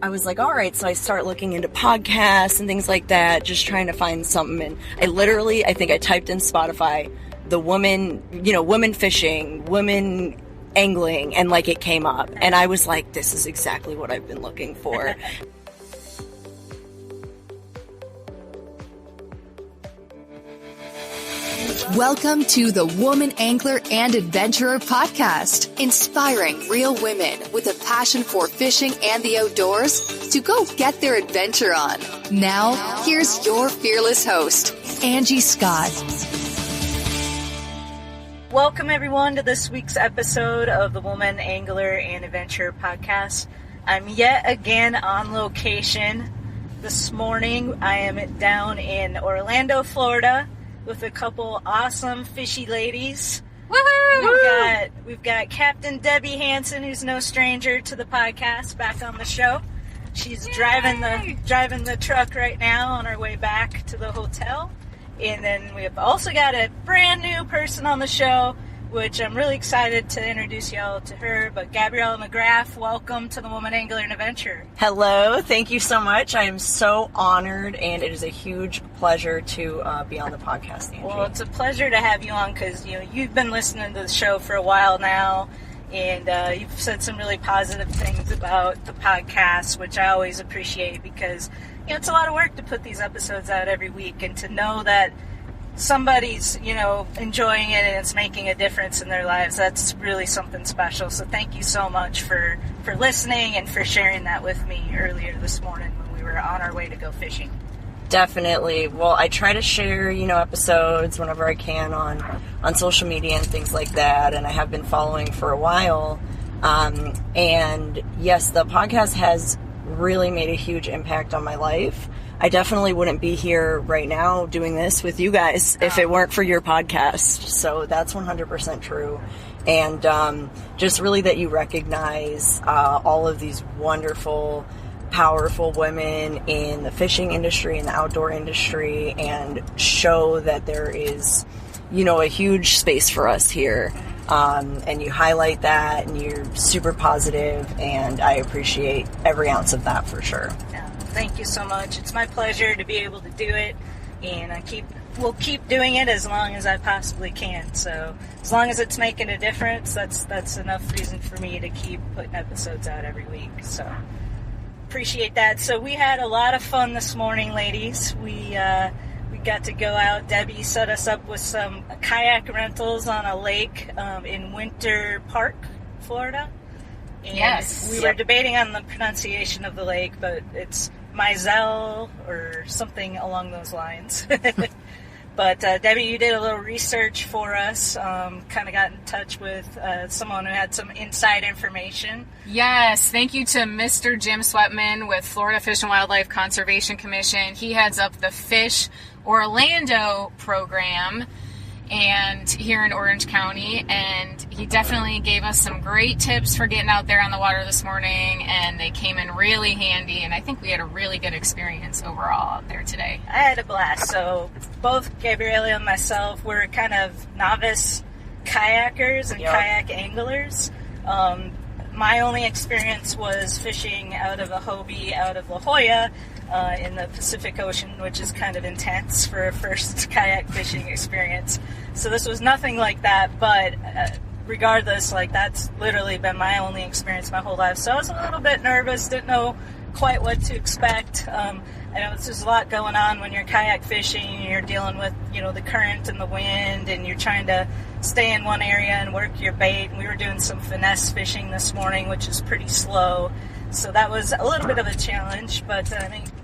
I was like, all right, so I start looking into podcasts and things like that, just trying to find something. And I think I typed in Spotify, the women fishing, women angling, and like it came up. And I was like, this is exactly what I've been looking for. Welcome to the Woman Angler and Adventurer podcast, inspiring real women with a passion for fishing and the outdoors to go get their adventure on. Now, here's your fearless host, Angie Scott. Welcome everyone to this week's episode of the Woman Angler and Adventurer podcast. I'm yet again on location. This morning I am down in Orlando, Florida, with a couple awesome fishy ladies. Woohoo! We've got Captain Debbie Hanson, who's no stranger to the podcast, back on the show. She's driving the truck right now on our way back to the hotel. And then we've also got a brand new person on the show, which I'm really excited to introduce y'all to her. But Gabriella MaGrath, welcome to the Woman Angler and Adventure. Hello, thank you so much. I am so honored, and it is a huge pleasure to be on the podcast, Angie. Well, it's a pleasure to have you on because you've been listening to the show for a while now, and you've said some really positive things about the podcast, which I always appreciate because it's a lot of work to put these episodes out every week, and to know that somebody's, enjoying it and it's making a difference in their lives, that's really something special. So thank you so much for listening and for sharing that with me earlier this morning when we were on our way to go fishing. Definitely. Well, I try to share, episodes whenever I can on social media and things like that, and I have been following for a while. And yes, the podcast has really made a huge impact on my life. I definitely wouldn't be here right now doing this with you guys if it weren't for your podcast. So that's 100% true. And just really that you recognize all of these wonderful, powerful women in the fishing industry and the outdoor industry, and show that there is, a huge space for us here. And you highlight that, and you're super positive, and I appreciate every ounce of that for sure. Yeah. Thank you so much. It's my pleasure to be able to do it, and we'll keep doing it as long as I possibly can. So as long as it's making a difference, that's enough reason for me to keep putting episodes out every week. So appreciate that. So we had a lot of fun this morning, ladies. We got to go out. Debbie set us up with some kayak rentals on a lake in Winter Park, Florida. And yes. We were debating on the pronunciation of the lake, but it's Mizell or something along those lines. But Debbie, you did a little research for us, kind of got in touch with someone who had some inside information. Yes, thank you to Mr. Jim Sweatman with Florida Fish and Wildlife Conservation Commission. He heads up the Fish Orlando program and here in Orange County, and he definitely gave us some great tips for getting out there on the water this morning, and they came in really handy, and I think we had a really good experience overall out there today. I had a blast. So both Gabriella and myself were kind of novice kayakers and kayak anglers. My only experience was fishing out of a Hobie out of La Jolla in the Pacific Ocean, which is kind of intense for a first kayak fishing experience. So this was nothing like that, but regardless, that's literally been my only experience my whole life. So I was a little bit nervous, didn't know quite what to expect. I know there's a lot going on when you're kayak fishing, and you're dealing with, the current and the wind, and you're trying to stay in one area and work your bait. And we were doing some finesse fishing this morning, which is pretty slow. So that was a little bit of a challenge. But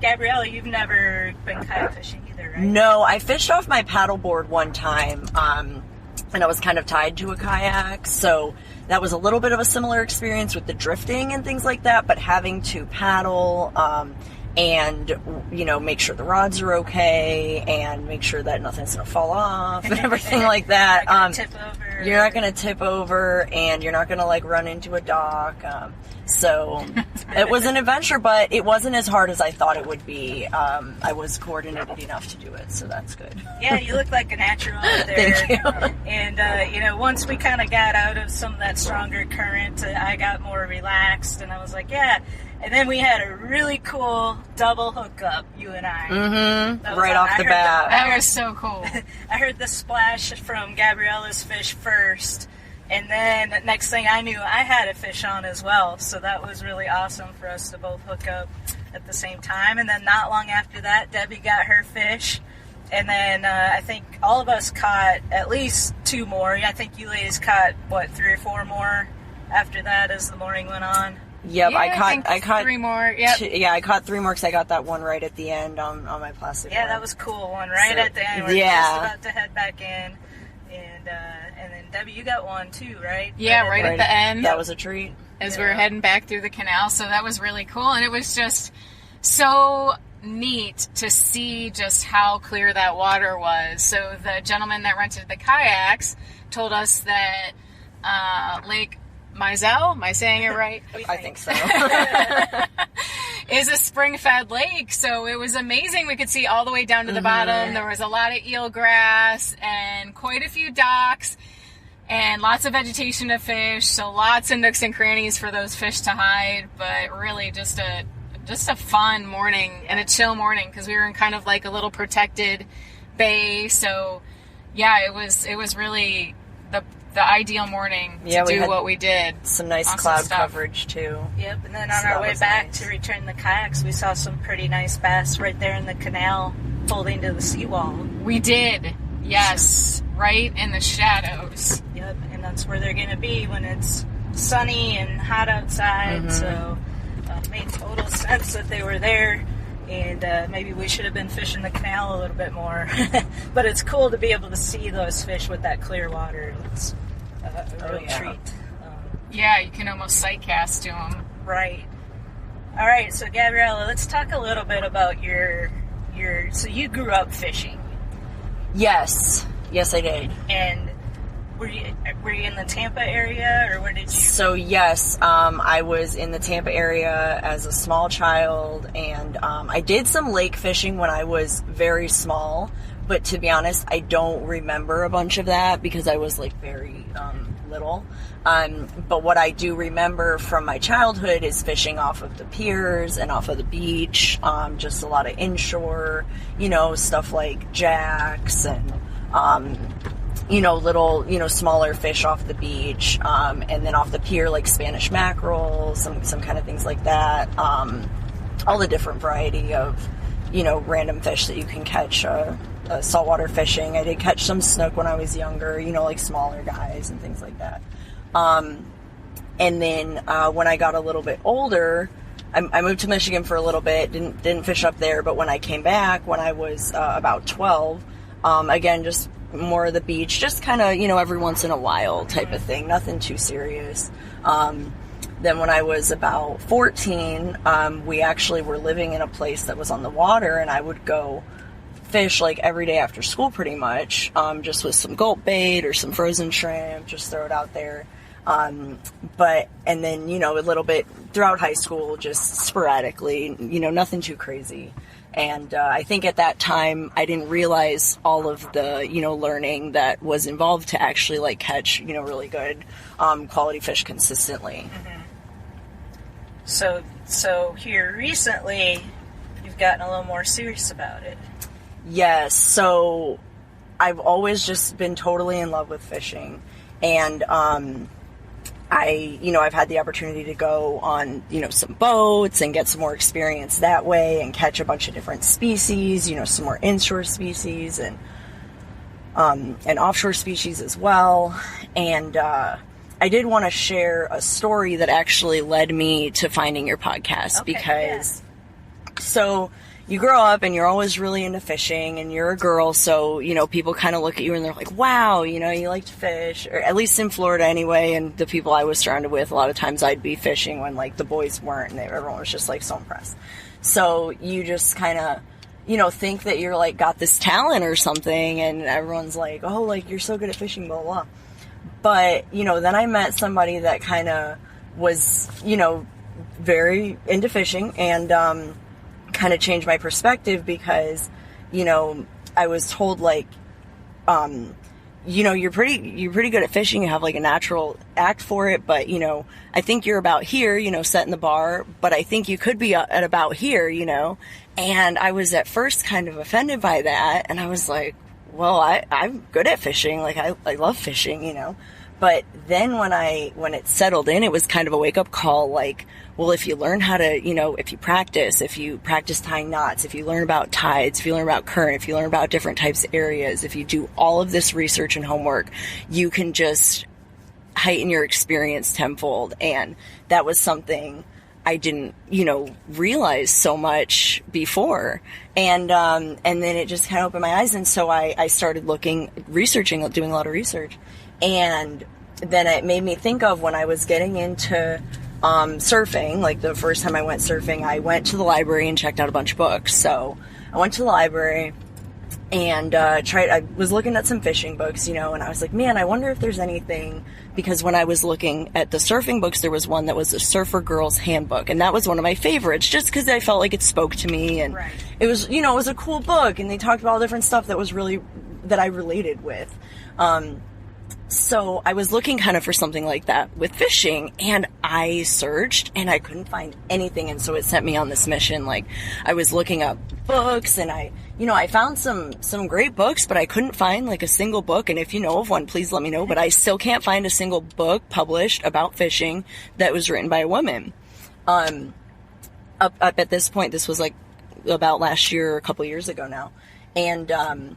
Gabriella, you've never been kayak fishing either, right? No, I fished off my paddleboard one time, and I was kind of tied to a kayak. So that was a little bit of a similar experience with the drifting and things like that, but having to paddle and, make sure the rods are okay and make sure that nothing's going to fall off and everything like that. You're not going to tip over, and you're not going to run into a dock. So it was an adventure, but it wasn't as hard as I thought it would be. I was coordinated enough to do it, so that's good. Yeah, you look like a natural out there. Thank you. And, once we kind of got out of some of that stronger current, I got more relaxed, and I was like, yeah, And then we had a really cool double hookup, you and I. Mm-hmm. Right off the bat. That was so cool. I heard the splash from Gabriella's fish first. And then next thing I knew, I had a fish on as well. So that was really awesome for us to both hook up at the same time. And then not long after that, Debbie got her fish. And then I think all of us caught at least 2 more. I think you ladies caught, 3 or 4 more after that as the morning went on? Yep, yeah, I caught 3 more. Yep. I caught 3 more because I got that one right at the end on my plastic. Yeah, one. That was cool. One right at the end. We're just about to head back in. And then Debbie, you got one too, right? Yeah, right at the end. That was a treat. As we were heading back through the canal, so that was really cool. And it was just so neat to see just how clear that water was. So the gentleman that rented the kayaks told us that Lake Mizell, am I saying it right? I think so. Is a spring-fed lake, so it was amazing. We could see all the way down to the bottom. There was a lot of eelgrass and quite a few docks and lots of vegetation to fish, so lots of nooks and crannies for those fish to hide, but really just a fun morning and a chill morning because we were in kind of like a little protected bay. So yeah, it was really the ideal morning to do what we did. Some nice awesome cloud stuff. Coverage too. Yep, and then on our way back to return the kayaks, we saw some pretty nice bass right there in the canal folding to the seawall. We did, yes, right in the shadows. Yep, and that's where they're going to be when it's sunny and hot outside, so it made total sense that they were there. And maybe we should have been fishing the canal a little bit more. But it's cool to be able to see those fish with that clear water. It's a real treat. Yeah, you can almost sight cast to them. Right. All right, so Gabriella, let's talk a little bit about your so you grew up fishing. Yes, I did. And were you in the Tampa area, or where did you? So yes, I was in the Tampa area as a small child, and I did some lake fishing when I was very small. But to be honest, I don't remember a bunch of that because I was like very little. But what I do remember from my childhood is fishing off of the piers and off of the beach. Just a lot of inshore, stuff like jacks and. Little, smaller fish off the beach, and then off the pier, like Spanish mackerel, some kind of things like that. All the different variety of, random fish that you can catch, saltwater fishing. I did catch some snook when I was younger, like smaller guys and things like that. And then, when I got a little bit older, I moved to Michigan for a little bit, didn't fish up there, but when I came back, when I was, about 12, again, just more of the beach, just kind of, every once in a while type of thing, nothing too serious. Then when I was about 14, we actually were living in a place that was on the water, and I would go fish like every day after school pretty much, just with some gulp bait or some frozen shrimp, just throw it out there. And then, a little bit throughout high school, just sporadically, nothing too crazy. And I think at that time, I didn't realize all of the, learning that was involved to actually, like, catch, really good quality fish consistently. So here recently, you've gotten a little more serious about it. Yes. So I've always just been totally in love with fishing. And I've had the opportunity to go on, some boats and get some more experience that way and catch a bunch of different species, some more inshore species and offshore species as well. And I did want to share a story that actually led me to finding your podcast because so you grow up and you're always really into fishing and you're a girl, so, people kind of look at you and they're like, wow, you like to fish, or at least in Florida anyway, and the people I was surrounded with, a lot of times I'd be fishing when, like, the boys weren't, and everyone was just, like, so impressed. So you just kind of, think that you're, like, got this talent or something, and everyone's like, oh, like, you're so good at fishing, blah, blah. But, then I met somebody that kind of was, very into fishing, and, kind of changed my perspective because, I was told, like, you're pretty good at fishing. You have like a natural act for it, but I think you're about here, setting the bar, but I think you could be at about here, and I was at first kind of offended by that. And I was like, well, I'm good at fishing. Like I love fishing, but then when it settled in, it was kind of a wake up call. Like, well, if you learn how to, if you practice tying knots, if you learn about tides, if you learn about current, if you learn about different types of areas, if you do all of this research and homework, you can just heighten your experience tenfold. And that was something I didn't, realize so much before. And then it just kind of opened my eyes. And so I started doing a lot of research. And then it made me think of when I was getting into surfing. Like the first time I went surfing, I went to the library and checked out a bunch of books. So I went to the library and I was looking at some fishing books, and I was like, man, I wonder if there's anything, because when I was looking at the surfing books, there was one that was a Surfer Girl's Handbook, and that was one of my favorites, just because I felt like it spoke to me, and right. It was, it was a cool book, and they talked about all different stuff that I related with. So I was looking kind of for something like that with fishing, and I searched and I couldn't find anything. And so it sent me on this mission. Like, I was looking up books, and I found some great books, but I couldn't find like a single book. And if you know of one, please let me know. But I still can't find a single book published about fishing that was written by a woman. Up at this point, this was like about last year, a couple years ago now. And,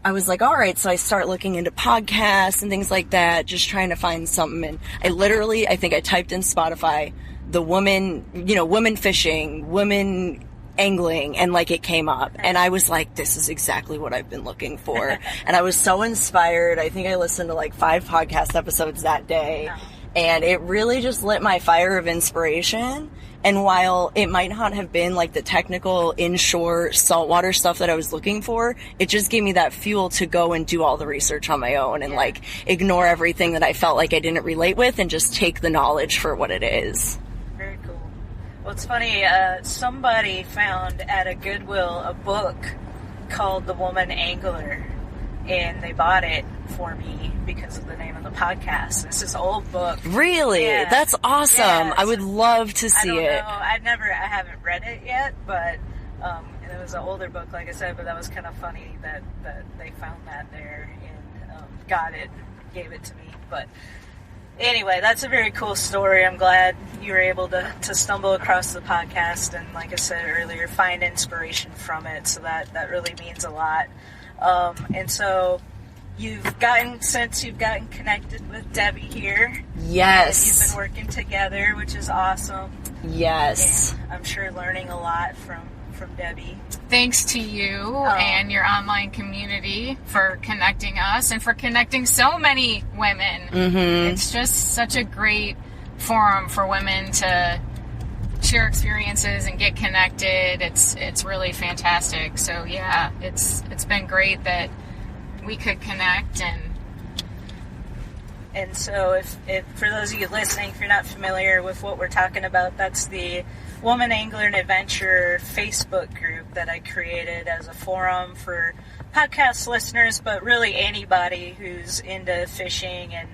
I was like, all right, so I start looking into podcasts and things like that, just trying to find something. And I think I typed in Spotify, the women fishing, women angling, and like it came up. And I was like, this is exactly what I've been looking for. And I was so inspired. I think I listened to like 5 podcast episodes that day. And it really just lit my fire of inspiration. And while it might not have been like the technical inshore saltwater stuff that I was looking for, it just gave me that fuel to go and do all the research on my own and like ignore everything that I felt like I didn't relate with and just take the knowledge for what it is. Very cool. Well, it's funny, somebody found at a Goodwill a book called The Woman Angler, and they bought it for me because of the name of the podcast. It's this old book. Really? Yeah. That's awesome. Yeah, I would love to see it. I haven't read it yet, but and it was an older book, like I said, but that was kind of funny that they found that there and gave it to me. But anyway, that's a very cool story. I'm glad you were able to stumble across the podcast and, like I said earlier, find inspiration from it. So that really means a lot. And so since you've gotten connected with Debbie here. Yes. You've been working together, which is awesome. Yes. And I'm sure learning a lot from Debbie. Thanks to you and your online community for connecting us and for connecting so many women. Mm-hmm. It's just such a great forum for women to share experiences and get connected. It's really fantastic. So yeah, it's been great that we could connect. And so if for those of you listening, if you're not familiar with what we're talking about, that's the Woman Angler and Adventurer Facebook group that I created as a forum for podcast listeners, but really anybody who's into fishing, and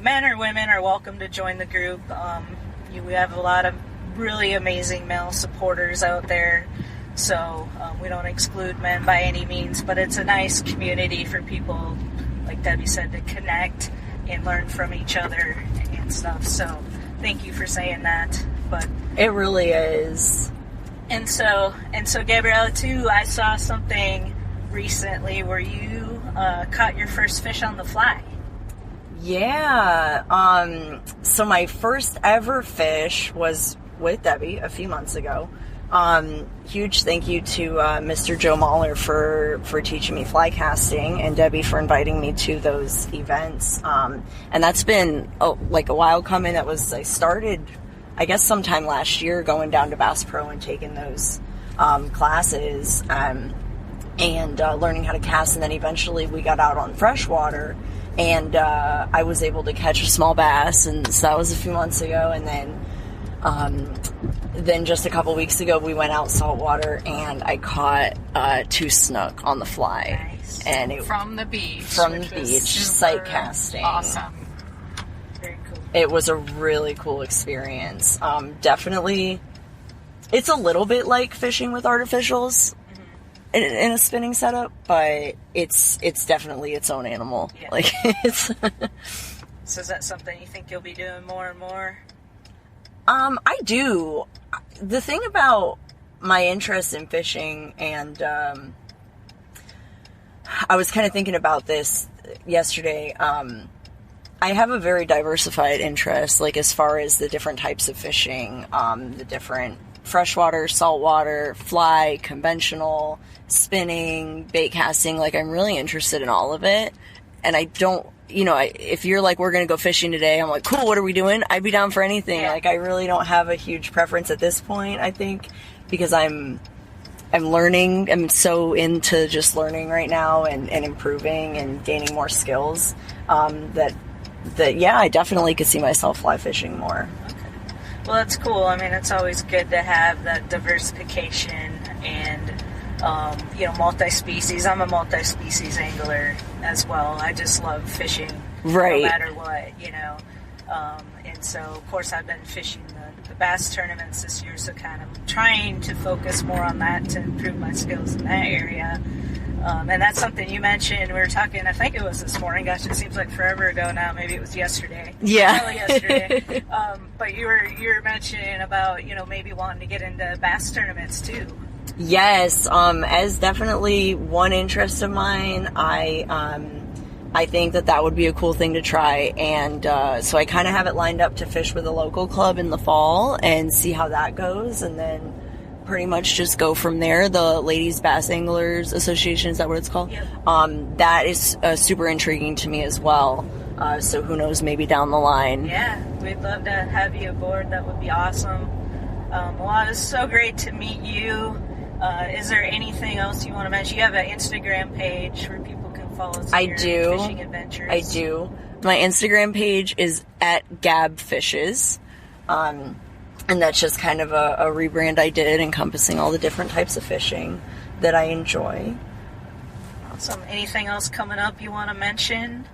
men or women are welcome to join the group. We have a lot of really amazing male supporters out there, so we don't exclude men by any means, but it's a nice community for people, like Debbie said, to connect and learn from each other and stuff. So thank you for saying that. But it really is. And so Gabriella, too, I saw something recently where you caught your first fish on the fly. Yeah. So my first ever fish was with Debbie a few months ago. Huge thank you to Mr. Joe Mahler for teaching me fly casting, and Debbie for inviting me to those events. And that's been a while coming. I started, I guess, sometime last year, going down to Bass Pro and taking those classes and learning how to cast. And then eventually we got out on freshwater, and I was able to catch a small bass, and so that was a few months ago. And then just a couple weeks ago we went out saltwater, and I caught 2 snook on the fly. Nice. Nice. And from the beach. Sight casting. Awesome. Very cool. It was a really cool experience. Definitely, it's a little bit like fishing with artificials in a spinning setup, but it's definitely its own animal. Yeah. Like it's. So is that something you think you'll be doing more and more? I do. The thing about my interest in fishing, and I was kind of thinking about this yesterday. I have a very diversified interest, like as far as the different types of fishing, the different freshwater, saltwater, fly, conventional, spinning, bait casting. Like I'm really interested in all of it, and I don't. If you're like, we're going to go fishing today, I'm like, cool, what are we doing? I'd be down for anything. Yeah. Like, I really don't have a huge preference at this point, I think, because I'm learning. I'm so into just learning right now and improving and gaining more skills, that I definitely could see myself fly fishing more. Okay. Well, that's cool. I mean, it's always good to have that diversification and, multi-species. I'm a multi-species angler as well. I just love fishing, right, no matter what, and so, of course, I've been fishing the bass tournaments this year, so kind of trying to focus more on that to improve my skills in that area. And that's something you mentioned. We were talking, I think it was this morning. Gosh, it seems like forever ago now. Maybe it was yesterday. Yeah. Probably yesterday. But you were mentioning about, maybe wanting to get into bass tournaments too. Yes, as definitely one interest of mine. I think that would be a cool thing to try, and so I kind of have it lined up to fish with a local club in the fall and see how that goes, and then pretty much just go from there. The Ladies Bass Anglers Association, is that what it's called? Yep. That is super intriguing to me as well. So who knows, maybe down the line. Yeah, we'd love to have you aboard. That would be awesome. Well, it was so great to meet you. Is there anything else you want to mention? You have an Instagram page where people can follow your fishing adventures. I do. My Instagram page is @gabfishes. And that's just kind of a rebrand I did, encompassing all the different types of fishing that I enjoy. Awesome. Anything else coming up you want to mention?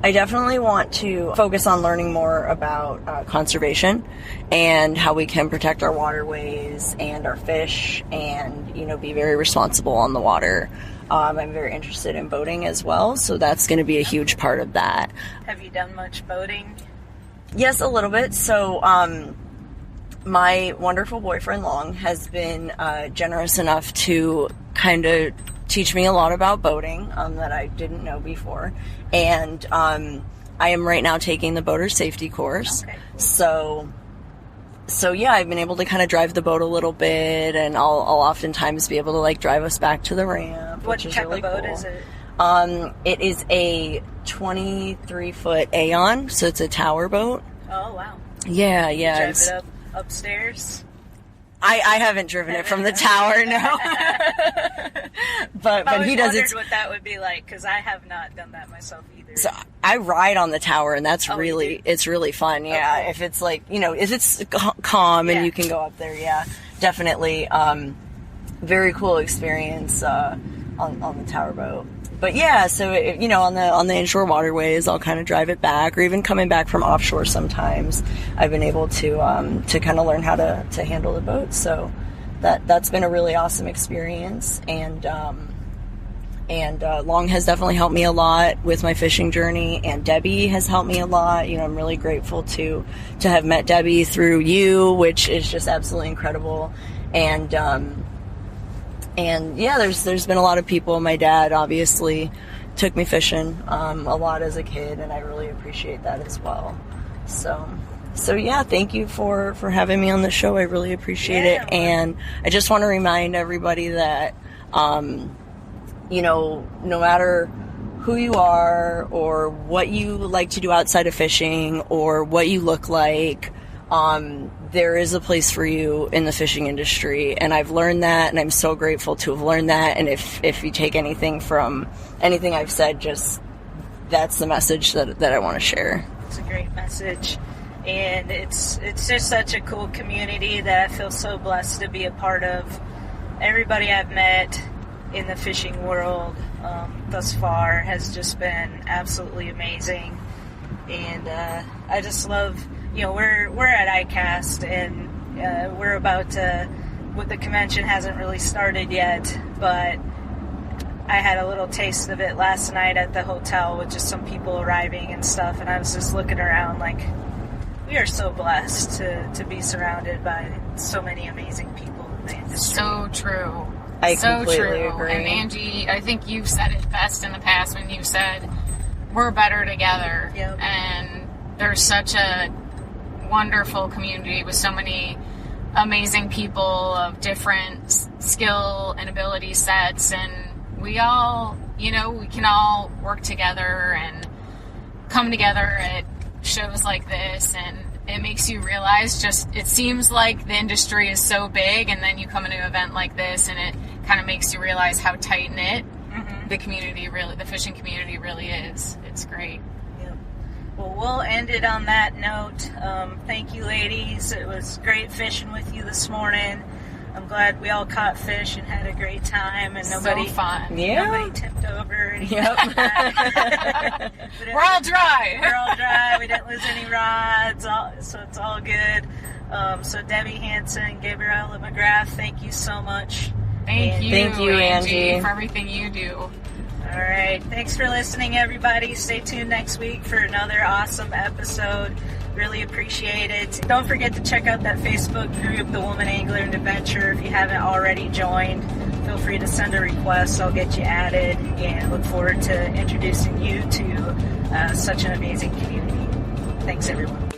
I definitely want to focus on learning more about conservation and how we can protect our waterways and our fish and, be very responsible on the water. I'm very interested in boating as well, so that's going to be a huge part of that. Have you done much boating? Yes, a little bit. So, my wonderful boyfriend, Long, has been generous enough to kind of teach me a lot about boating that I didn't know before. And I am right now taking the boater safety course. Okay. So yeah, I've been able to kind of drive the boat a little bit, and I'll oftentimes be able to drive us back to the ramp. What which is type really of boat cool. is it? It is a 23-foot Aeon, so it's a tower boat. Oh, wow. Yeah. You drive it up upstairs? I haven't driven it from the tower, no. but he does it. I wondered what that would be like, because I have not done that myself either. So I ride on the tower, and that's it's really fun. Yeah, okay. If it's if it's calm and Yeah. you can go up there, yeah, definitely. Very cool experience on the tower boat. But yeah, so on the inshore waterways, I'll kind of drive it back, or even coming back from offshore. Sometimes I've been able to kind of learn how to handle the boat. So that's been a really awesome experience, and Long has definitely helped me a lot with my fishing journey, and Debbie has helped me a lot. I'm really grateful to have met Debbie through you, which is just absolutely incredible. And yeah, there's been a lot of people. My dad obviously took me fishing a lot as a kid, and I really appreciate that as well. So yeah, thank you for having me on the show. I really appreciate it. And I just want to remind everybody that no matter who you are or what you like to do outside of fishing or what you look like, there is a place for you in the fishing industry, and I've learned that, and I'm so grateful to have learned that. And if you take anything from anything I've said, just that's the message that I want to share. It's a great message, and it's just such a cool community that I feel so blessed to be a part of. Everybody I've met in the fishing world thus far has just been absolutely amazing. And I just love, we're at iCast, and we're about to, the convention hasn't really started yet, but I had a little taste of it last night at the hotel with just some people arriving and stuff, and I was just looking around like, we are so blessed to be surrounded by so many amazing people in the industry. So true. I so completely true. agree. And Angie, I think you've said it best in the past when you said, we're better together. Yep. And there's such a wonderful community with so many amazing people of different skill and ability sets, and we all, we can all work together and come together at shows like this, and it makes you realize it seems like the industry is so big, and then you come into an event like this and it kind of makes you realize how tight-knit the community really, the fishing community really is. It's great. Yep. Well, we'll end it on that note. Thank you, ladies. It was great fishing with you this morning. I'm glad we all caught fish and had a great time, and nobody tipped over or anything like that. We're all dry. We're all dry. We didn't lose any rods, so it's all good. So Debbie Hanson, Gabriella MaGrath, thank you so much. Thank you, Angie, for everything you do. All right. Thanks for listening, everybody. Stay tuned next week for another awesome episode. Really appreciate it. Don't forget to check out that Facebook group, The Woman Angler and Adventure. If you haven't already joined, feel free to send a request. I'll get you added, and look forward to introducing you to such an amazing community. Thanks, everyone.